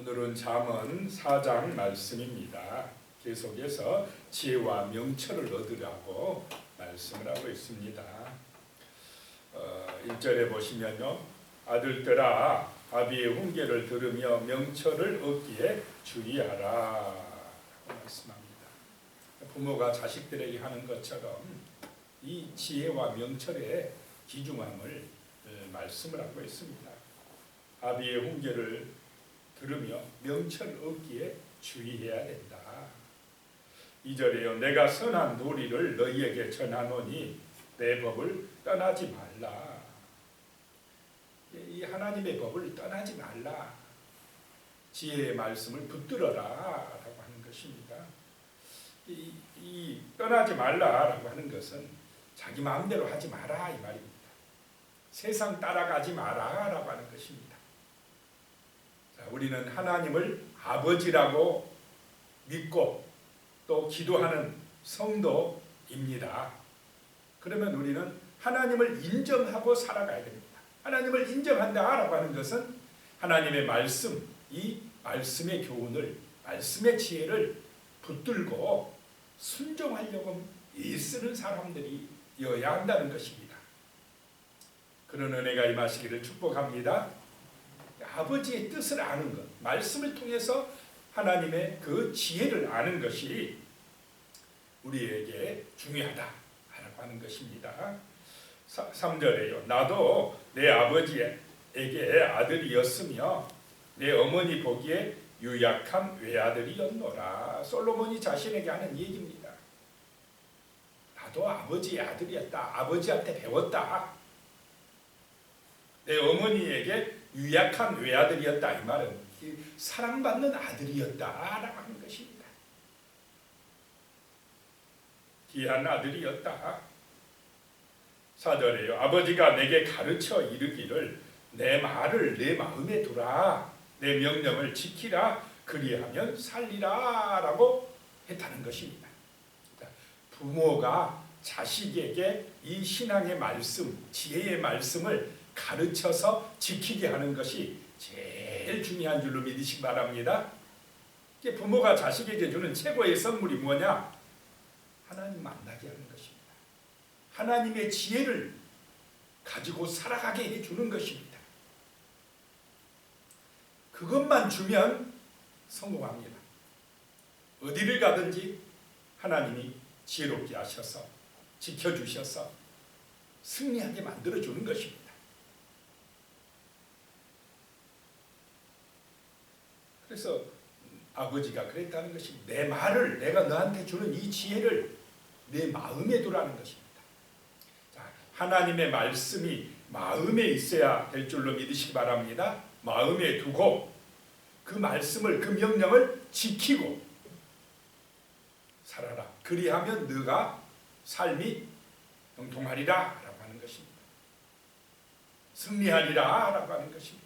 오늘은 잠언 4장 말씀입니다. 계속해서 지혜와 명철을 얻으라고 말씀을 하고 있습니다. 1절에 보시면요, 아들들아 아비의 훈계를 들으며 명철을 얻기에 주의하라 말씀합니다. 부모가 자식들에게 하는 것처럼 이 지혜와 명철의 귀중함을 말씀을 하고 있습니다. 아비의 훈계를 들으며 명철을 얻기에 주의해야 된다. 2절에요. 내가 선한 도리를 너희에게 전하노니 내 법을 떠나지 말라. 이 하나님의 법을 떠나지 말라. 지혜의 말씀을 붙들어라 라고 하는 것입니다. 이 떠나지 말라라고 하는 것은 자기 마음대로 하지 마라 이 말입니다. 세상 따라가지 마라 라고 하는 것입니다. 우리는 하나님을 아버지라고 믿고 또 기도하는 성도입니다. 그러면 우리는 하나님을 인정하고 살아가야 됩니다. 하나님을 인정한다라고 하는 것은 하나님의 말씀, 이 말씀의 교훈을, 말씀의 지혜를 붙들고 순종하려고 애쓰는 사람들이어야 한다는 것입니다. 그런 은혜가 임하시기를 축복합니다. 아버지의 뜻을 아는 것, 말씀을 통해서 하나님의 그 지혜를 아는 것이 우리에게 중요하다라고 하는 것입니다. 3절에요. 나도 내 아버지에게 아들이었으며 내 어머니 보기에 유약한 외아들이었노라. 솔로몬이 자신에게 하는 얘기입니다. 나도 아버지의 아들이었다. 아버지한테 배웠다. 내 어머니에게 유약한 외아들이었다. 이 말은 사랑받는 아들이었다라고 하는 것입니다. 귀한 아들이었다. 4절에요. 아버지가 내게 가르쳐 이르기를 내 말을 내 마음에 두라. 내 명령을 지키라. 그리하면 살리라 라고 했다는 것입니다. 부모가 자식에게 이 신앙의 말씀, 지혜의 말씀을 가르쳐서 지키게 하는 것이 제일 중요한 줄로 믿으시기 바랍니다. 부모가 자식에게 주는 최고의 선물이 뭐냐? 하나님 만나게 하는 것입니다. 하나님의 지혜를 가지고 살아가게 해주는 것입니다. 그것만 주면 성공합니다. 어디를 가든지 하나님이 지혜롭게 하셔서 지켜주셔서 승리하게 만들어주는 것입니다. 그래서 아버지가 그랬다는 것이 내 말을, 내가 너한테 주는 이 지혜를 내 마음에 두라는 것입니다. 자, 하나님의 말씀이 마음에 있어야 될 줄로 믿으시기 바랍니다. 마음에 두고 그 말씀을, 그 명령을 지키고 살아라. 그리하면 너가 삶이 형통하리라 라고 하는 것입니다. 승리하리라 라고 하는 것입니다.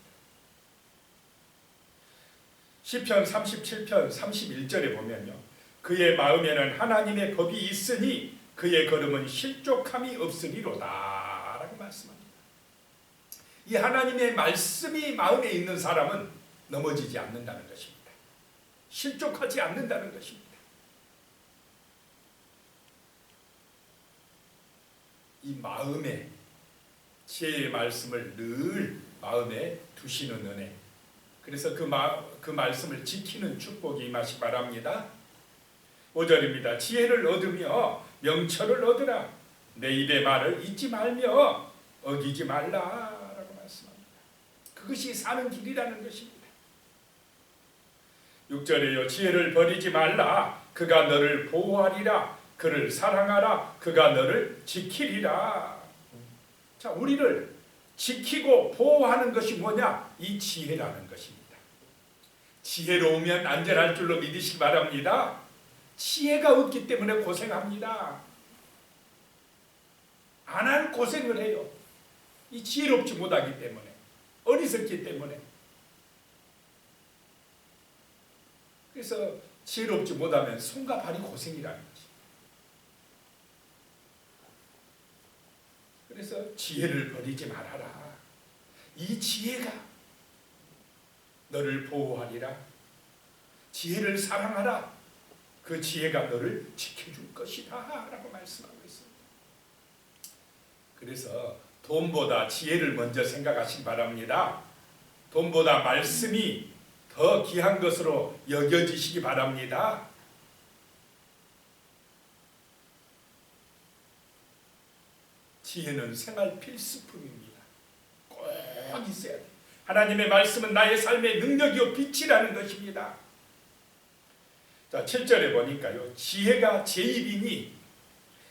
시편 37편 31절에 보면요, 그의 마음에는 하나님의 법이 있으니 그의 걸음은 실족함이 없으리로다 라고 말씀합니다. 이 하나님의 말씀이 마음에 있는 사람은 넘어지지 않는다는 것입니다. 실족하지 않는다는 것입니다. 이 마음에 지혜의 말씀을 늘 마음에 두시는 은혜, 그래서 그 말씀을 지키는 축복이 임하시기 바랍니다. 5절입니다. 지혜를 얻으며 명철을 얻으라. 내 입의 말을 잊지 말며 어기지 말라라고 말씀합니다. 그것이 사는 길이라는 것입니다. 6절에요. 지혜를 버리지 말라. 그가 너를 보호하리라. 그를 사랑하라. 그가 너를 지키리라. 자, 우리를 지키고 보호하는 것이 뭐냐? 이 지혜라는 것입니다. 지혜로우면 안전할 줄로 믿으시기 바랍니다. 지혜가 없기 때문에 고생합니다. 안 할 고생을 해요. 이 지혜롭지 못하기 때문에, 어리석기 때문에. 그래서 지혜롭지 못하면 손과 발이 고생이라는 거지. 그래서 지혜를 버리지 말아라. 이 지혜가 너를 보호하리라. 지혜를 사랑하라. 그 지혜가 너를 지켜줄 것이다 라고 말씀하고 있습니다. 그래서 돈보다 지혜를 먼저 생각하시기 바랍니다. 돈보다 말씀이 더 귀한 것으로 여겨지시기 바랍니다. 지혜는 생활 필수품입니다. 꼭 있어야 돼요. 하나님의 말씀은 나의 삶의 능력이요 빛이라는 것입니다. 자, 7절에 보니까요. 지혜가 제일이니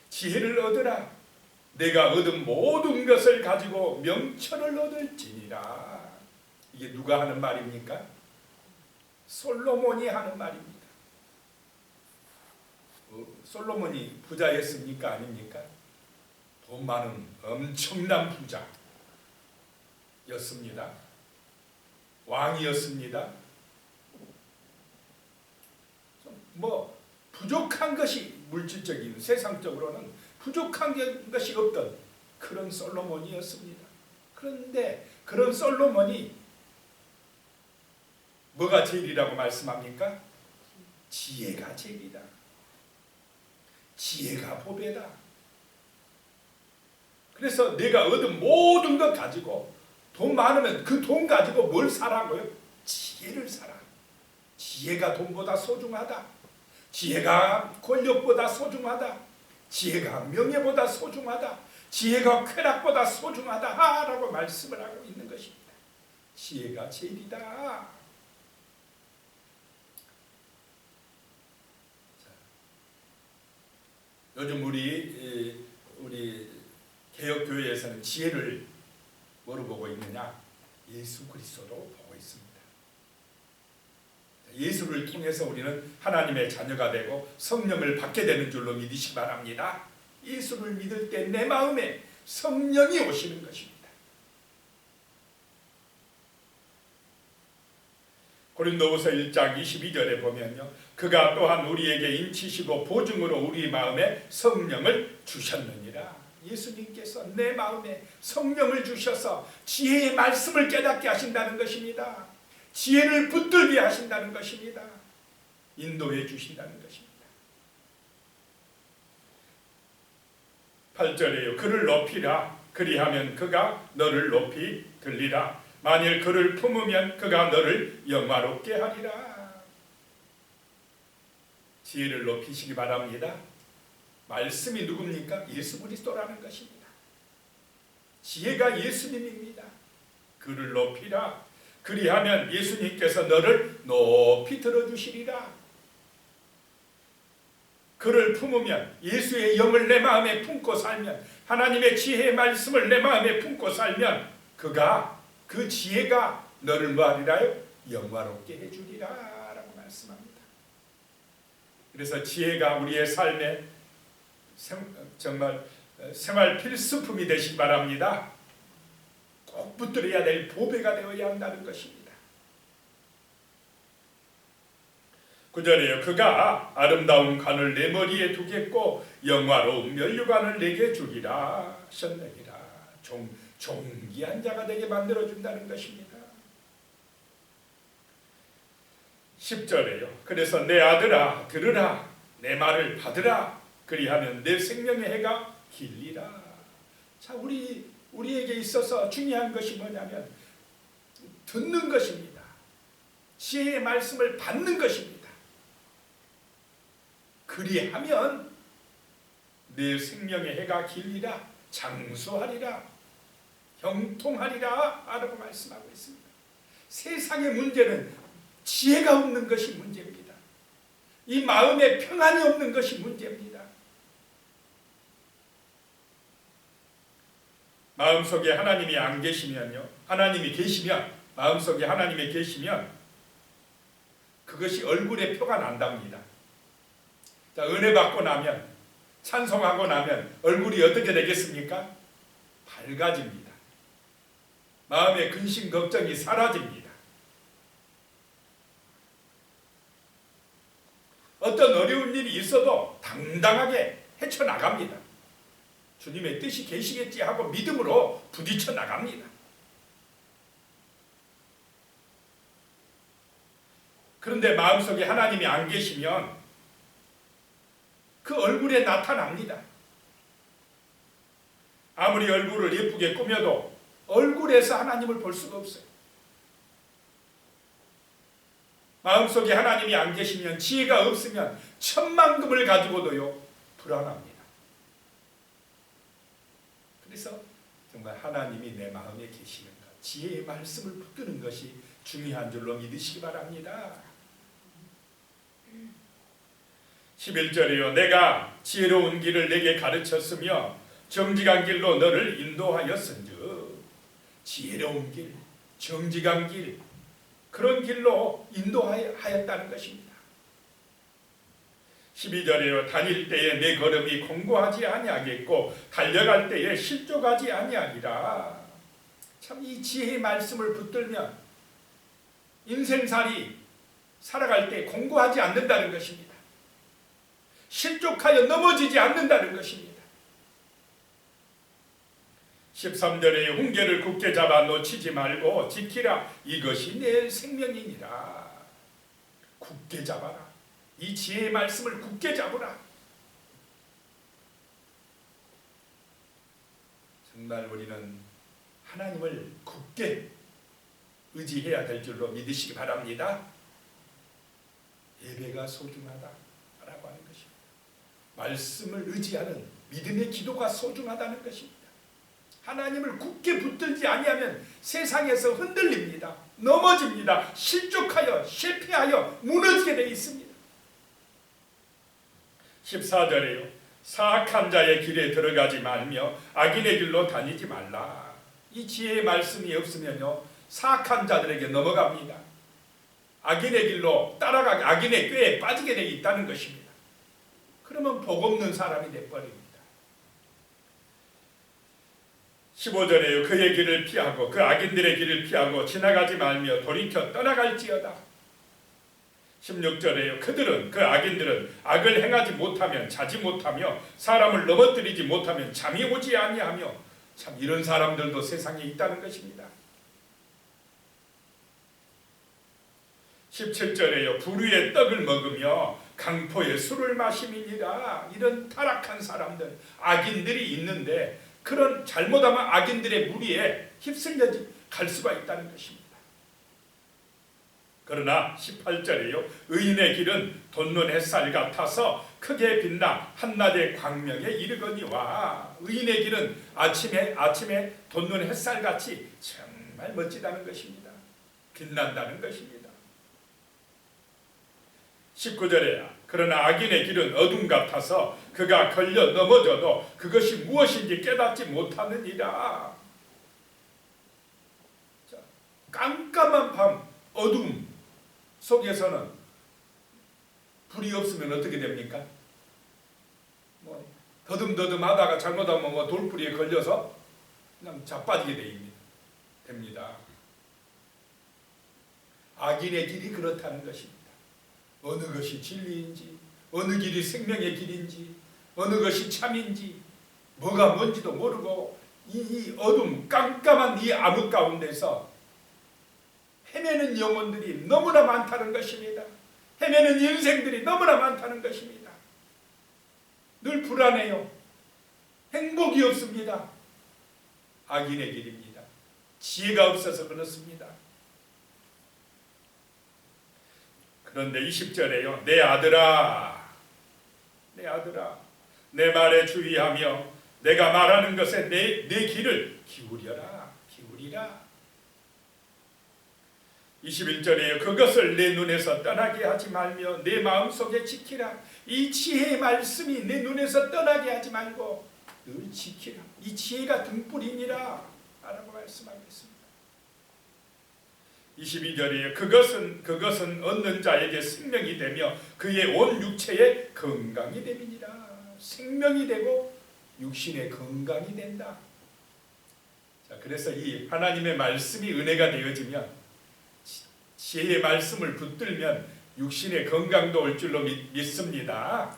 지혜를 얻으라. 내가 얻은 모든 것을 가지고 명철을 얻을지니라. 이게 누가 하는 말입니까? 솔로몬이 하는 말입니다. 솔로몬이 부자였습니까? 아닙니까? 돈 많은 엄청난 부자였습니다. 왕이었습니다. 뭐 부족한 것이 물질적인 세상적으로는 부족한 것이 없던 그런 솔로몬이었습니다. 그런데 그런 솔로몬이 뭐가 제일이라고 말씀합니까? 지혜가 제일이다. 지혜가 보배다. 그래서 내가 얻은 모든 것 가지고 돈 많으면 그 돈 가지고 뭘 사라고요? 지혜를 사라. 지혜가 돈보다 소중하다. 지혜가 권력보다 소중하다. 지혜가 명예보다 소중하다. 지혜가 쾌락보다 소중하다 라고 말씀을 하고 있는 것입니다. 지혜가 제일이다. 요즘 우리 개혁교회에서는 지혜를 뭐로 보고 있느냐? 예수 그리스도로 보고 있습니다. 예수를 통해서 우리는 하나님의 자녀가 되고 성령을 받게 되는 줄로 믿으시기 바랍니다. 예수를 믿을 때 내 마음에 성령이 오시는 것입니다. 고린도후서 1장 22절에 보면요. 그가 또한 우리에게 인치시고 보증으로 우리 마음에 성령을 주셨느니라. 예수님께서 내 마음에 성령을 주셔서 지혜의 말씀을 깨닫게 하신다는 것입니다. 지혜를 붙들게 하신다는 것입니다. 인도해 주신다는 것입니다. 8절에요. 그를 높이라. 그리하면 그가 너를 높이 들리라. 만일 그를 품으면 그가 너를 영화롭게 하리라. 지혜를 높이시기 바랍니다. 말씀이 누굽니까? 예수 그리스도라는 것입니다. 지혜가 예수님입니다. 그를 높이라. 그리하면 예수님께서 너를 높이 들어주시리라. 그를 품으면 예수의 영을 내 마음에 품고 살면 하나님의 지혜의 말씀을 내 마음에 품고 살면 그 지혜가 너를 뭐하리라요? 영화롭게 해주리라 라고 말씀합니다. 그래서 지혜가 우리의 삶에 정말 생활 필수품이 되시기 바랍니다. 꼭 붙들어야 될 보배가 되어야 한다는 것입니다. 9절에요. 그가 아름다운 관을 내 머리에 두겠고 영화로운 면류관을 내게 주리라 하셨느니라. 존귀한 자가 되게 만들어준다는 것입니다. 10절에요. 그래서 내 아들아 들으라. 내 말을 받으라. 그리하면 내 생명의 해가 길리라. 자, 우리에게 있어서 중요한 것이 뭐냐면 듣는 것입니다. 지혜의 말씀을 받는 것입니다. 그리하면 내 생명의 해가 길리라. 장수하리라. 형통하리라 라고 말씀하고 있습니다. 세상의 문제는 지혜가 없는 것이 문제입니다. 이 마음에 평안이 없는 것이 문제입니다. 마음속에 하나님이 안 계시면요. 하나님이 계시면 마음속에 하나님이 계시면 그것이 얼굴에 표가 난답니다. 자, 은혜 받고 나면 찬송하고 나면 얼굴이 어떻게 되겠습니까? 밝아집니다. 마음의 근심 걱정이 사라집니다. 어떤 어려운 일이 있어도 당당하게 헤쳐나갑니다. 주님의 뜻이 계시겠지 하고 믿음으로 부딪혀 나갑니다. 그런데 마음속에 하나님이 안 계시면 그 얼굴에 나타납니다. 아무리 얼굴을 예쁘게 꾸며도 얼굴에서 하나님을 볼 수가 없어요. 마음속에 하나님이 안 계시면, 지혜가 없으면 천만금을 가지고도요 불안합니다. 그래서 정말 하나님이 내 마음에 계시는 것, 지혜의 말씀을 붙드는 것이 중요한 줄로 믿으시기 바랍니다. 11절이요. 내가 지혜로운 길을 내게 가르쳤으며 정직한 길로 너를 인도하였은즉, 지혜로운 길, 정직한 길, 그런 길로 인도하였다는 것입니다. 12절에요. 다닐 때에 내 걸음이 공고하지 아니하겠고 달려갈 때에 실족하지 아니하리라. 참 이 지혜의 말씀을 붙들면 인생살이 살아갈 때 공고하지 않는다는 것입니다. 실족하여 넘어지지 않는다는 것입니다. 13절에 훈계를 굳게 잡아 놓치지 말고 지키라. 이것이 내 생명이니라. 굳게 잡아라. 이 지혜의 말씀을 굳게 잡으라. 정말 우리는 하나님을 굳게 의지해야 될 줄로 믿으시기 바랍니다. 예배가 소중하다라고 하는 것입니다. 말씀을 의지하는 믿음의 기도가 소중하다는 것입니다. 하나님을 굳게 붙들지 아니하면 세상에서 흔들립니다. 넘어집니다. 실족하여 실패하여 무너지게 되어 있습니다. 14절에요. 사악한 자의 길에 들어가지 말며 악인의 길로 다니지 말라. 이 지혜의 말씀이 없으면요 사악한 자들에게 넘어갑니다. 악인의 길로 따라가게, 악인의 꾀에 빠지게 되어 있다는 것입니다. 그러면 복 없는 사람이 되어버립니다. 15절에요. 그의 길을 피하고 그 악인들의 길을 피하고 지나가지 말며 돌이켜 떠나갈지어다. 16절에요. 그들은, 그 악인들은 악을 행하지 못하면 자지 못하며 사람을 넘어뜨리지 못하면 잠이 오지 아니하며, 참 이런 사람들도 세상에 있다는 것입니다. 17절에요. 불의의 떡을 먹으며 강포의 술을 마심이니라. 이런 타락한 사람들, 악인들이 있는데 그런 잘못하면 악인들의 무리에 휩쓸려 갈 수가 있다는 것입니다. 그러나 18절에요. 의인의 길은 돋는 햇살 같아서 크게 빛나 한낮의 광명에 이르거니와. 의인의 길은 아침에 돋는 햇살같이 정말 멋지다는 것입니다. 빛난다는 것입니다. 19절에야. 그러나 악인의 길은 어둠 같아서 그가 걸려 넘어져도 그것이 무엇인지 깨닫지 못하느니라. 자, 깜깜한 밤 어둠 속에서는 불이 없으면 어떻게 됩니까? 더듬더듬하다가 잘못하면 돌뿌리에 걸려서 그냥 자빠지게 됩니다. 악인의 길이 그렇다는 것입니다. 어느 것이 진리인지, 어느 길이 생명의 길인지, 어느 것이 참인지, 뭐가 뭔지도 모르고 이 어둠, 깜깜한 이 암흑 가운데서 헤매는 영혼들이 너무나 많다는 것입니다. 헤매는 인생들이 너무나 많다는 것입니다. 늘 불안해요. 행복이 없습니다. 악인의 길입니다. 지혜가 없어서 그렇습니다. 그런데 20절에요. 내 아들아, 내 말에 주의하며 내가 말하는 것에 내 귀를 기울이라. 21절에요. 그것을 내 눈에서 떠나게 하지 말며 내 마음속에 지키라. 이 지혜의 말씀이 내 눈에서 떠나게 하지 말고 늘 지키라. 이 지혜가 등불이니라 라고 말씀하겠습니다. 22절이에요. 그것은 얻는 자에게 생명이 되며 그의 온 육체에 건강이 됨이니라. 생명이 되고 육신의 건강이 된다. 자, 그래서 이 하나님의 말씀이 은혜가 되어지면, 지혜의 말씀을 붙들면 육신의 건강도 올 줄로 믿습니다.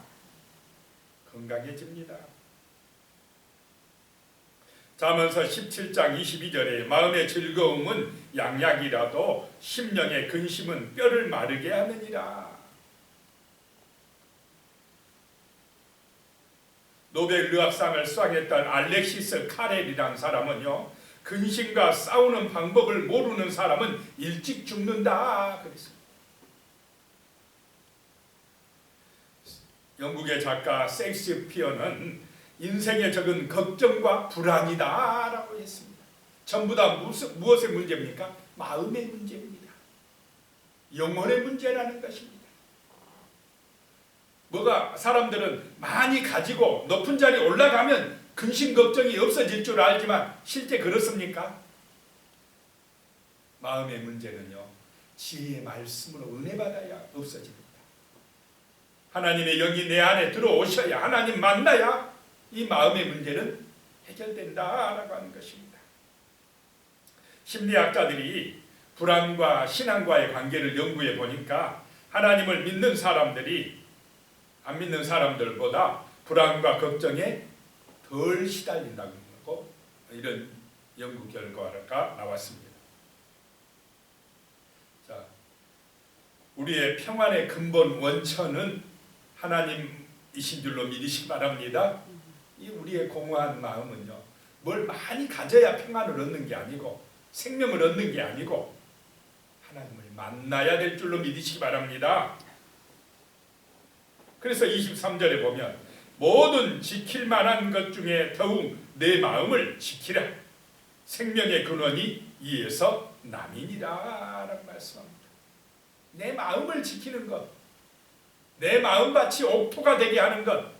건강해집니다. 잠언서 17장 22절에 마음의 즐거움은 양약이라도 심령의 근심은 뼈를 마르게 하느니라. 노벨 의학상을 수상했던 알렉시스 카렐이라는 사람은요, 근심과 싸우는 방법을 모르는 사람은 일찍 죽는다 그랬습니다. 영국의 작가 셰익스피어는 인생의 적은 걱정과 불안이다 라고 했습니다. 전부 다 무엇의 문제입니까? 마음의 문제입니다. 영혼의 문제라는 것입니다. 사람들은 많이 가지고 높은 자리에 올라가면 근심 걱정이 없어질 줄 알지만 실제 그렇습니까? 마음의 문제는요, 지혜의 말씀으로 은혜 받아야 없어집니다. 하나님의 영이 내 안에 들어오셔야, 하나님 만나야 이 마음의 문제는 해결된다라고 하는 것입니다. 심리학자들이 불안과 신앙과의 관계를 연구해 보니까 하나님을 믿는 사람들이 안 믿는 사람들보다 불안과 걱정에 덜 시달린다고 하고, 이런 연구 결과가 나왔습니다. 자, 우리의 평안의 근본 원천은 하나님이신 줄로 믿으시기 바랍니다. 이 우리의 공허한 마음은요, 뭘 많이 가져야 평안을 얻는 게 아니고 생명을 얻는 게 아니고 하나님을 만나야 될 줄로 믿으시기 바랍니다. 그래서 23절에 보면 모든 지킬 만한 것 중에 더욱 내 마음을 지키라. 생명의 근원이 이에서 남이니라 라고 말씀합니다. 내 마음을 지키는 것, 내 마음밭이 옥토가 되게 하는 것,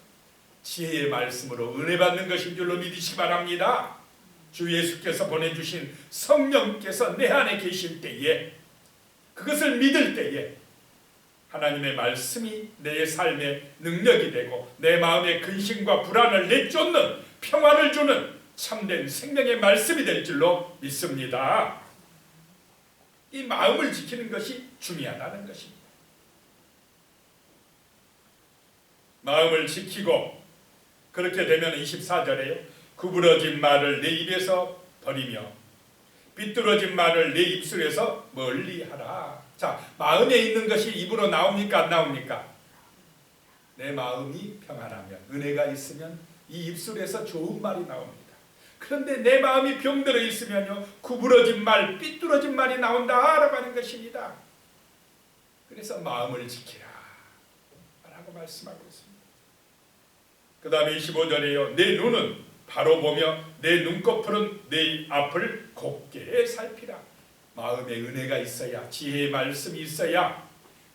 지혜의 말씀으로 은혜 받는 것인 줄로 믿으시기 바랍니다. 주 예수께서 보내주신 성령께서 내 안에 계실 때에, 그것을 믿을 때에 하나님의 말씀이 내 삶의 능력이 되고 내 마음의 근심과 불안을 내쫓는, 평화를 주는 참된 생명의 말씀이 될 줄로 믿습니다. 이 마음을 지키는 것이 중요하다는 것입니다. 마음을 지키고, 그렇게 되면 24절에요, 구부러진 말을 내 입에서 버리며 삐뚤어진 말을 내 입술에서 멀리하라. 자, 마음에 있는 것이 입으로 나옵니까 안 나옵니까? 내 마음이 평안하면, 은혜가 있으면 이 입술에서 좋은 말이 나옵니다. 그런데 내 마음이 병들어 있으면요, 구부러진 말, 삐뚤어진 말이 나온다라고 하는 것입니다. 그래서 마음을 지키라 라고 말씀하고 있습니다. 그 다음에 25절에요, 내 눈은 바로 보며 내 눈꺼풀은 내 앞을 곱게 살피라. 마음에 은혜가 있어야, 지혜의 말씀이 있어야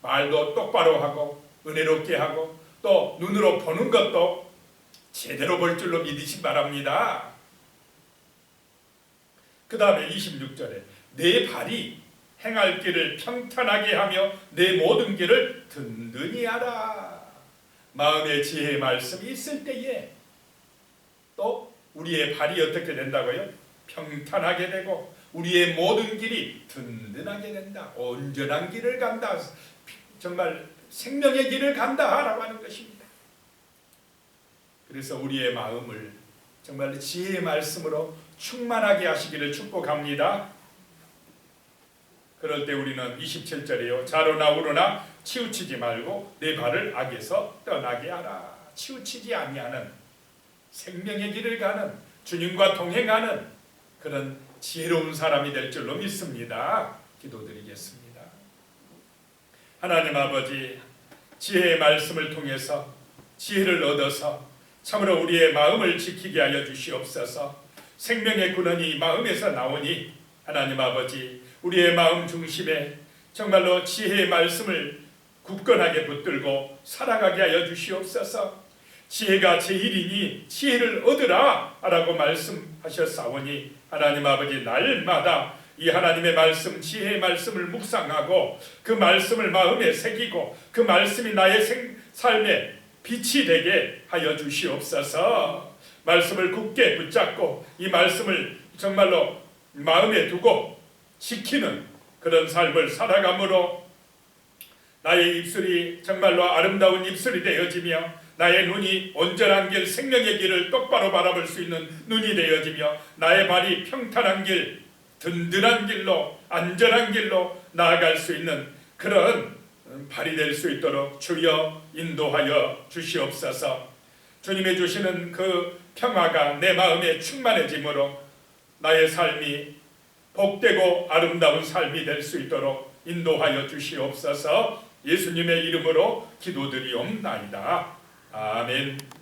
말도 똑바로 하고 은혜롭게 하고 또 눈으로 보는 것도 제대로 볼 줄로 믿으시기 바랍니다. 그 다음에 26절에 내 발이 행할 길을 평탄하게 하며 내 모든 길을 든든히 하라. 마음의 지혜의 말씀이 있을 때에 또 우리의 발이 어떻게 된다고요? 평탄하게 되고 우리의 모든 길이 든든하게 된다. 온전한 길을 간다. 정말 생명의 길을 간다라고 하는 것입니다. 그래서 우리의 마음을 정말 지혜의 말씀으로 충만하게 하시기를 축복합니다. 그럴 때 우리는 27절에요, 자로나 우로나 치우치지 말고 내 발을 악에서 떠나게 하라. 치우치지 아니하는 생명의 길을 가는, 주님과 동행하는 그런 지혜로운 사람이 될 줄로 믿습니다. 기도드리겠습니다. 하나님 아버지, 지혜의 말씀을 통해서 지혜를 얻어서 참으로 우리의 마음을 지키게 하여 주시옵소서. 생명의 근원이 마음에서 나오니 하나님 아버지, 우리의 마음 중심에 정말로 지혜의 말씀을 굳건하게 붙들고 살아가게 하여 주시옵소서. 지혜가 제일이니 지혜를 얻으라 라고 말씀하셨사오니 하나님 아버지, 날마다 이 하나님의 말씀, 지혜의 말씀을 묵상하고 그 말씀을 마음에 새기고 그 말씀이 나의 삶에 빛이 되게 하여 주시옵소서. 말씀을 굳게 붙잡고 이 말씀을 정말로 마음에 두고 지키는 그런 삶을 살아감으로 나의 입술이 정말로 아름다운 입술이 되어지며 나의 눈이 온전한 길, 생명의 길을 똑바로 바라볼 수 있는 눈이 되어지며 나의 발이 평탄한 길, 든든한 길로, 안전한 길로 나아갈 수 있는 그런 발이 될 수 있도록 주여 인도하여 주시옵소서. 주님이 주시는 그 평화가 내 마음에 충만해짐으로 나의 삶이 복되고 아름다운 삶이 될 수 있도록 인도하여 주시옵소서. 예수님의 이름으로 기도드리옵나이다. 아멘.